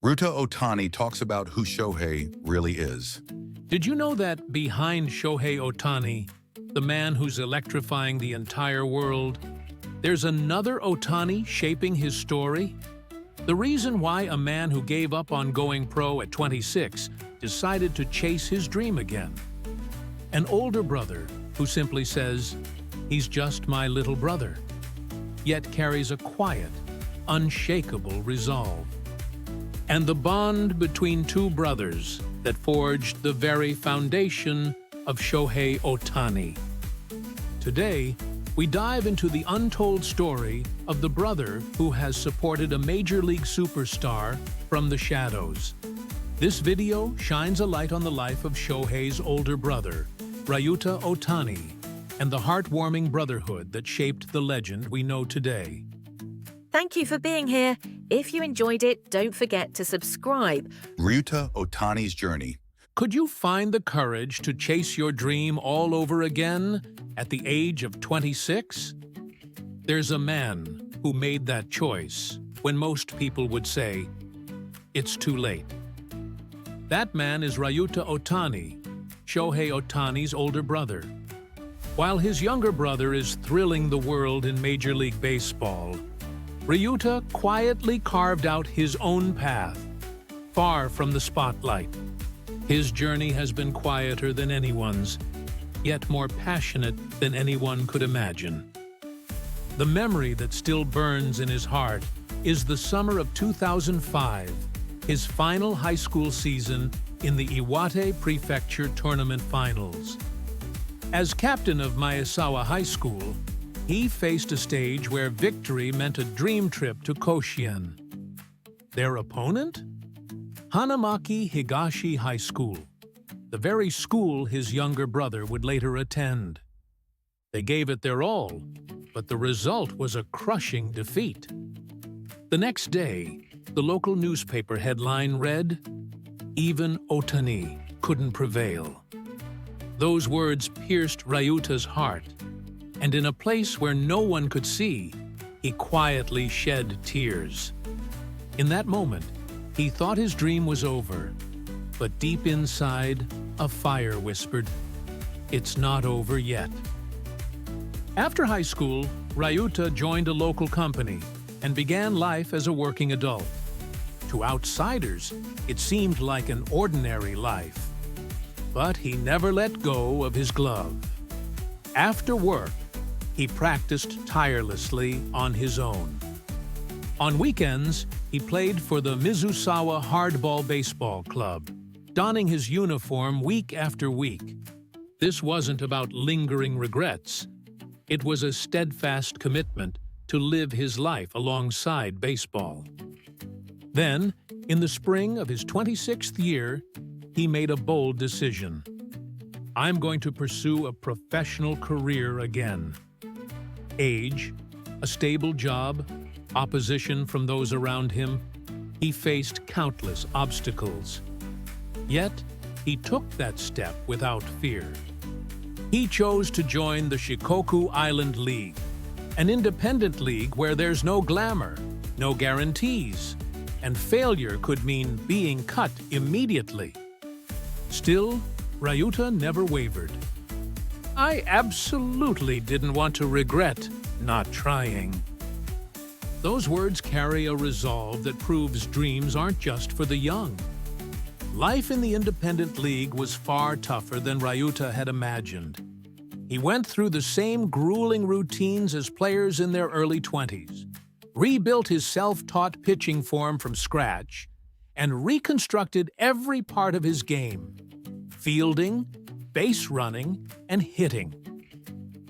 Ryuta Ohtani talks about who Shohei really is. Did you know that behind Shohei Ohtani, the man who's electrifying the entire world, there's another Ohtani shaping his story? The reason why a man who gave up on going pro at 26 decided to chase his dream again. An older brother who simply says, "He's just my little brother," yet carries a quiet, unshakable resolve. And the bond between two brothers that forged the very foundation of Shohei Ohtani. Today, we dive into the untold story of the brother who has supported a Major League superstar from the shadows. This video shines a light on the life of Shohei's older brother, Ryuta Ohtani, and the heartwarming brotherhood that shaped the legend we know today. Thank you for being here. If you enjoyed it, don't forget to subscribe. Ryuta Ohtani's journey. Could you find the courage to chase your dream all over again at the age of 26? There's a man who made that choice when most people would say, "It's too late." That man is Ryuta Ohtani, Shohei Ohtani's older brother. While his younger brother is thrilling the world in Major League Baseball, Ryuta quietly carved out his own path, far from the spotlight. His journey has been quieter than anyone's, yet more passionate than anyone could imagine. The memory that still burns in his heart is the summer of 2005, his final high school season in the Iwate Prefecture Tournament Finals. As captain of Maesawa High School, he faced a stage where victory meant a dream trip to Koshien. Their opponent? Hanamaki Higashi High School, the very school his younger brother would later attend. They gave it their all, but the result was a crushing defeat. The next day, the local newspaper headline read, "Even Ohtani couldn't prevail." Those words pierced Ryuta's heart, and in a place where no one could see, he quietly shed tears. In that moment, he thought his dream was over, but deep inside, a fire whispered, "It's not over yet." After high school, Ryuta joined a local company and began life as a working adult. To outsiders, it seemed like an ordinary life. But he never let go of his glove. After work, he practiced tirelessly on his own. On weekends, he played for the Mizusawa Hardball Baseball Club, donning his uniform week after week. This wasn't about lingering regrets. It was a steadfast commitment to live his life alongside baseball. Then, in the spring of his 26th year, he made a bold decision. "I'm going to pursue a professional career again." Age, a stable job, opposition from those around him, he faced countless obstacles. Yet, he took that step without fear. He chose to join the Shikoku Island League, an independent league where there's no glamour, no guarantees, and failure could mean being cut immediately. Still, Ryuta never wavered. "I absolutely didn't want to regret not trying." Those words carry a resolve that proves dreams aren't just for the young. Life in the independent league was far tougher than Ryuta had imagined. He went through the same grueling routines as players in their early 20s, rebuilt his self-taught pitching form from scratch, and reconstructed every part of his game: fielding, base running, and hitting.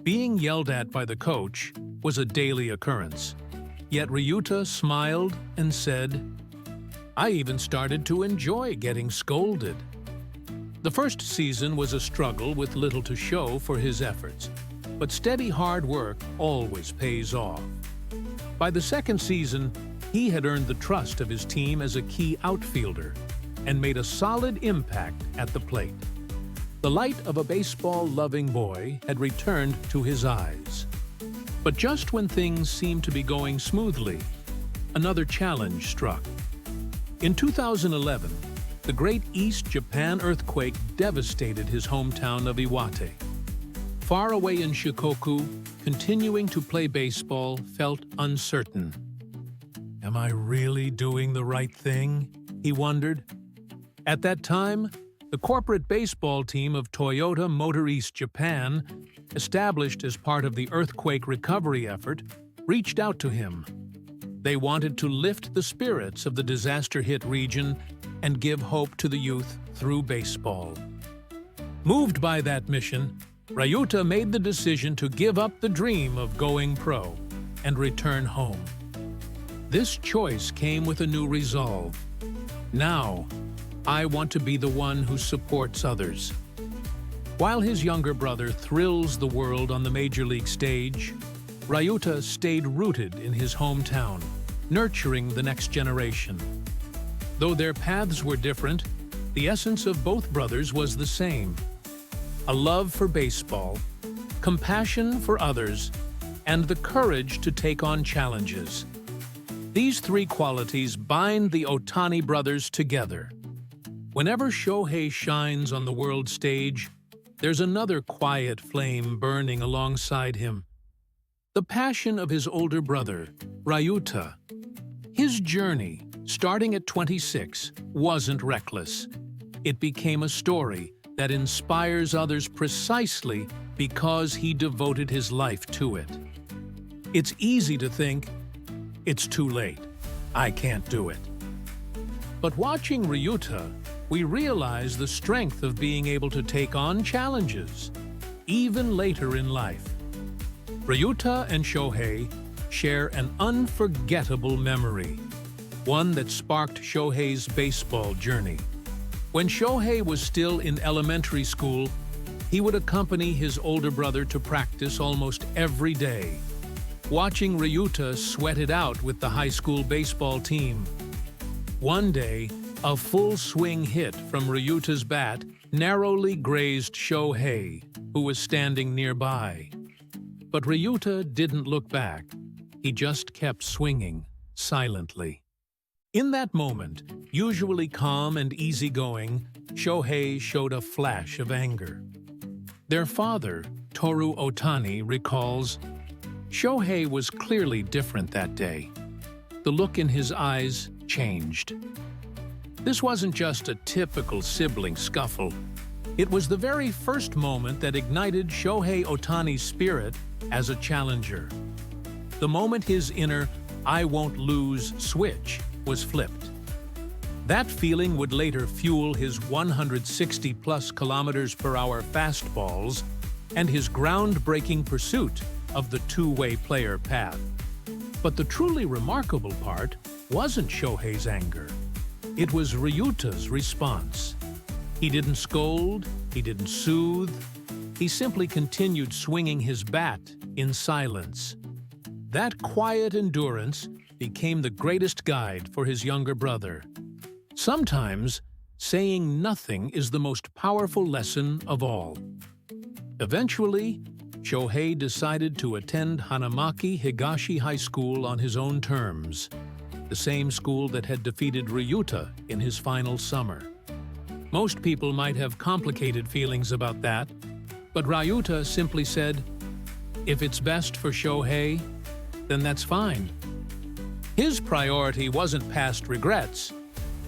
Being yelled at by the coach was a daily occurrence. Yet Ryuta smiled and said, "I even started to enjoy getting scolded." The first season was a struggle with little to show for his efforts, but steady hard work always pays off. By the second season, he had earned the trust of his team as a key outfielder and made a solid impact at the plate. The light of a baseball-loving boy had returned to his eyes. But just when things seemed to be going smoothly, another challenge struck. In 2011, the Great East Japan earthquake devastated his hometown of Iwate. Far away in Shikoku, continuing to play baseball felt uncertain. "Am I really doing the right thing?" he wondered. At that time, the corporate baseball team of Toyota Motor East Japan, established as part of the earthquake recovery effort, reached out to him. They wanted to lift the spirits of the disaster-hit region and give hope to the youth through baseball. Moved by that mission, Ryuta made the decision to give up the dream of going pro and return home. This choice came with a new resolve. "Now, I want to be the one who supports others." While his younger brother thrills the world on the major league stage, Ryuta stayed rooted in his hometown, nurturing the next generation. Though their paths were different, the essence of both brothers was the same: a love for baseball, compassion for others, and the courage to take on challenges. These three qualities bind the Ohtani brothers together. Whenever Shohei shines on the world stage, there's another quiet flame burning alongside him: the passion of his older brother, Ryuta. His journey, starting at 26, wasn't reckless. It became a story that inspires others precisely because he devoted his life to it. It's easy to think, "It's too late. I can't do it." But watching Ryuta, we realize the strength of being able to take on challenges, even later in life. Ryuta and Shohei share an unforgettable memory, one that sparked Shohei's baseball journey. When Shohei was still in elementary school, he would accompany his older brother to practice almost every day. Watching Ryuta sweat it out with the high school baseball team. One day, a full swing hit from Ryuta's bat narrowly grazed Shohei, who was standing nearby. But Ryuta didn't look back. He just kept swinging, silently. In that moment, usually calm and easygoing, Shohei showed a flash of anger. Their father, Toru Ohtani, recalls, "Shohei was clearly different that day. The look in his eyes changed." This wasn't just a typical sibling scuffle. It was the very first moment that ignited Shohei Ohtani's spirit as a challenger. The moment his inner "I won't lose" switch was flipped. That feeling would later fuel his 160+ kilometers per hour fastballs and his groundbreaking pursuit of the two-way player path. But the truly remarkable part wasn't Shohei's anger. It was Ryuta's response. He didn't scold, he didn't soothe, he simply continued swinging his bat in silence. That quiet endurance became the greatest guide for his younger brother. Sometimes, saying nothing is the most powerful lesson of all. Eventually, Shohei decided to attend Hanamaki Higashi High School on his own terms, the same school that had defeated Ryuta in his final summer. Most people might have complicated feelings about that, but Ryuta simply said, "If it's best for Shohei, then that's fine." His priority wasn't past regrets,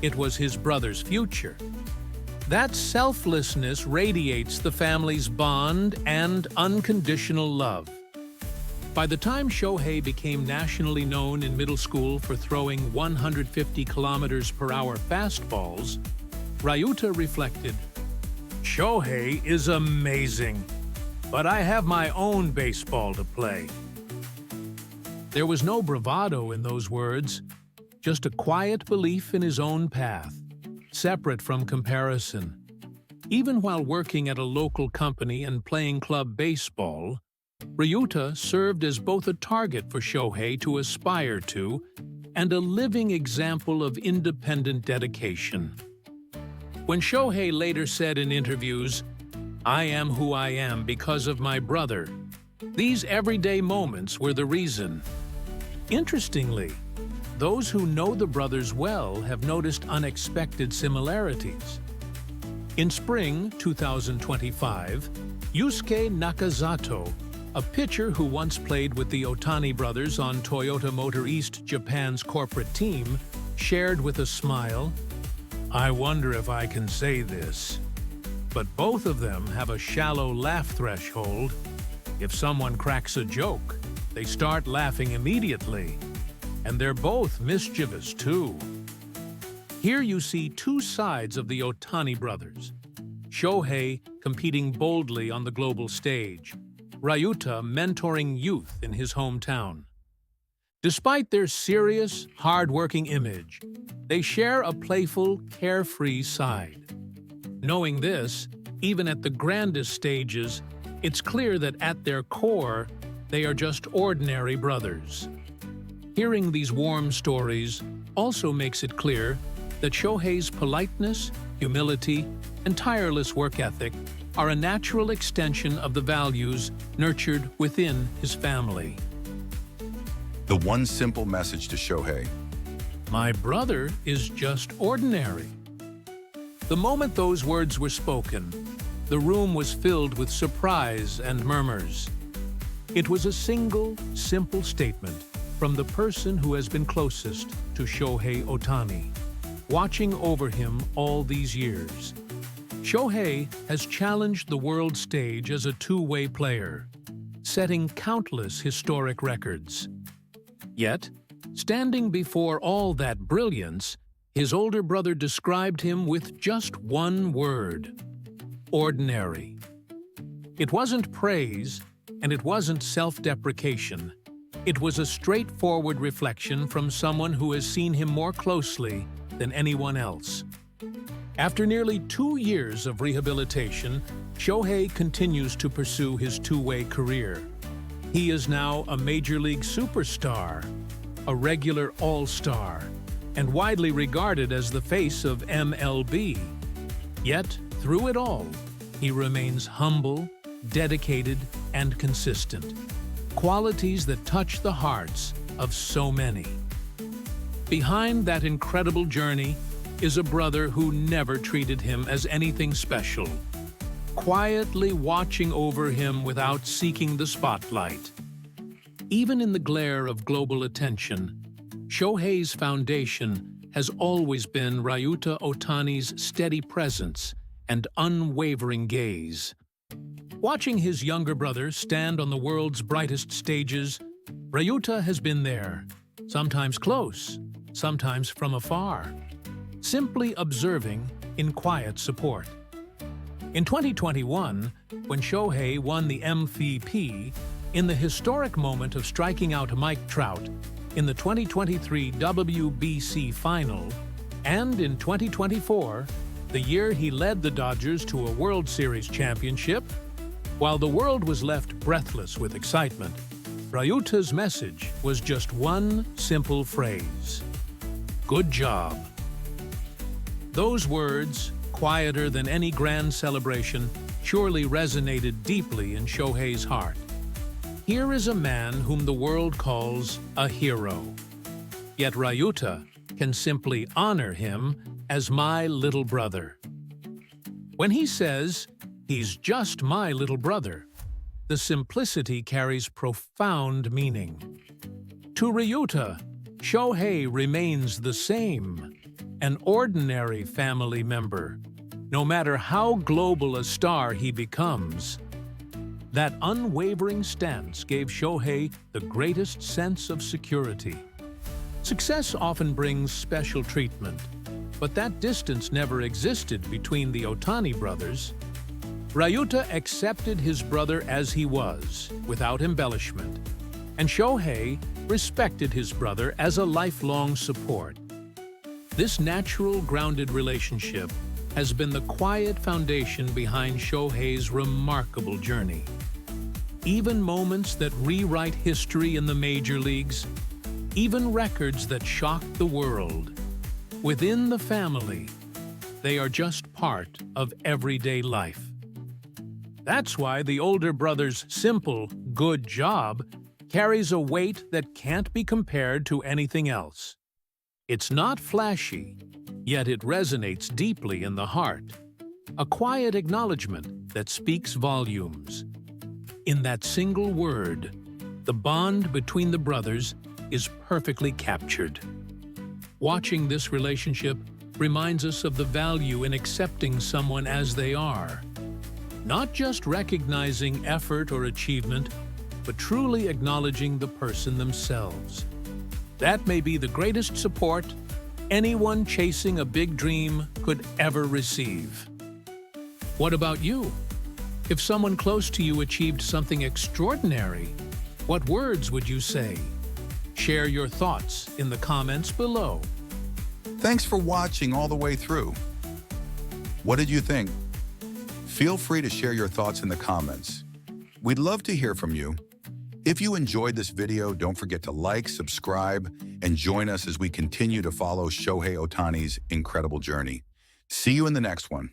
it was his brother's future. That selflessness radiates the family's bond and unconditional love. By the time Shohei became nationally known in middle school for throwing 150 kilometers per hour fastballs, Ryuta reflected, "Shohei is amazing, but I have my own baseball to play." There was no bravado in those words, just a quiet belief in his own path, separate from comparison. Even while working at a local company and playing club baseball, Ryuta served as both a target for Shohei to aspire to and a living example of independent dedication. When Shohei later said in interviews, "I am who I am because of my brother," these everyday moments were the reason. Interestingly, those who know the brothers well have noticed unexpected similarities. In spring 2025, Yusuke Nakazato, a pitcher who once played with the Ohtani brothers on Toyota Motor East Japan's corporate team, shared with a smile, "I wonder if I can say this, but both of them have a shallow laugh threshold. If someone cracks a joke, they start laughing immediately. And they're both mischievous, too." Here you see two sides of the Ohtani brothers. Shohei competing boldly on the global stage, Ryuta mentoring youth in his hometown. Despite their serious, hard-working image, they share a playful, carefree side. Knowing this, even at the grandest stages, it's clear that at their core, they are just ordinary brothers. Hearing these warm stories also makes it clear that Shohei's politeness, humility, and tireless work ethic are a natural extension of the values nurtured within his family. The one simple message to Shohei: "My brother is just ordinary." The moment those words were spoken, the room was filled with surprise and murmurs. It was a single, simple statement from the person who has been closest to Shohei Ohtani, watching over him all these years. Shohei has challenged the world stage as a two-way player, setting countless historic records. Yet, standing before all that brilliance, his older brother described him with just one word: ordinary. It wasn't praise, and it wasn't self-deprecation. It was a straightforward reflection from someone who has seen him more closely than anyone else. After nearly 2 years of rehabilitation, Shohei continues to pursue his two-way career. He is now a Major League superstar, a regular all-star, and widely regarded as the face of MLB. Yet, through it all, he remains humble, dedicated, and consistent. Qualities that touch the hearts of so many. Behind that incredible journey is a brother who never treated him as anything special, quietly watching over him without seeking the spotlight. Even in the glare of global attention, Shohei's foundation has always been Ryuta Ohtani's steady presence and unwavering gaze. Watching his younger brother stand on the world's brightest stages, Ryuta has been there, sometimes close, sometimes from afar, simply observing in quiet support. In 2021, when Shohei won the MVP in the historic moment of striking out Mike Trout in the 2023 WBC Final, and in 2024, the year he led the Dodgers to a World Series championship, while the world was left breathless with excitement, Ryuta's message was just one simple phrase: "Good job." Those words, quieter than any grand celebration, surely resonated deeply in Shohei's heart. Here is a man whom the world calls a hero. Yet Ryuta can simply honor him as my little brother. When he says, "He's just my little brother," the simplicity carries profound meaning. To Ryuta, Shohei remains the same, an ordinary family member, no matter how global a star he becomes. That unwavering stance gave Shohei the greatest sense of security. Success often brings special treatment, but that distance never existed between the Ohtani brothers. Ryuta accepted his brother as he was, without embellishment, and Shohei respected his brother as a lifelong support. This natural, grounded relationship has been the quiet foundation behind Shohei's remarkable journey. Even moments that rewrite history in the major leagues, even records that shock the world, within the family, they are just part of everyday life. That's why the older brother's simple, "good job" carries a weight that can't be compared to anything else. It's not flashy, yet it resonates deeply in the heart. A quiet acknowledgement that speaks volumes. In that single word, the bond between the brothers is perfectly captured. Watching this relationship reminds us of the value in accepting someone as they are. Not just recognizing effort or achievement, but truly acknowledging the person themselves. That may be the greatest support anyone chasing a big dream could ever receive. What about you? If someone close to you achieved something extraordinary, what words would you say? Share your thoughts in the comments below. Thanks for watching all the way through. What did you think? Feel free to share your thoughts in the comments. We'd love to hear from you. If you enjoyed this video, don't forget to like, subscribe, and join us as we continue to follow Shohei Ohtani's incredible journey. See you in the next one.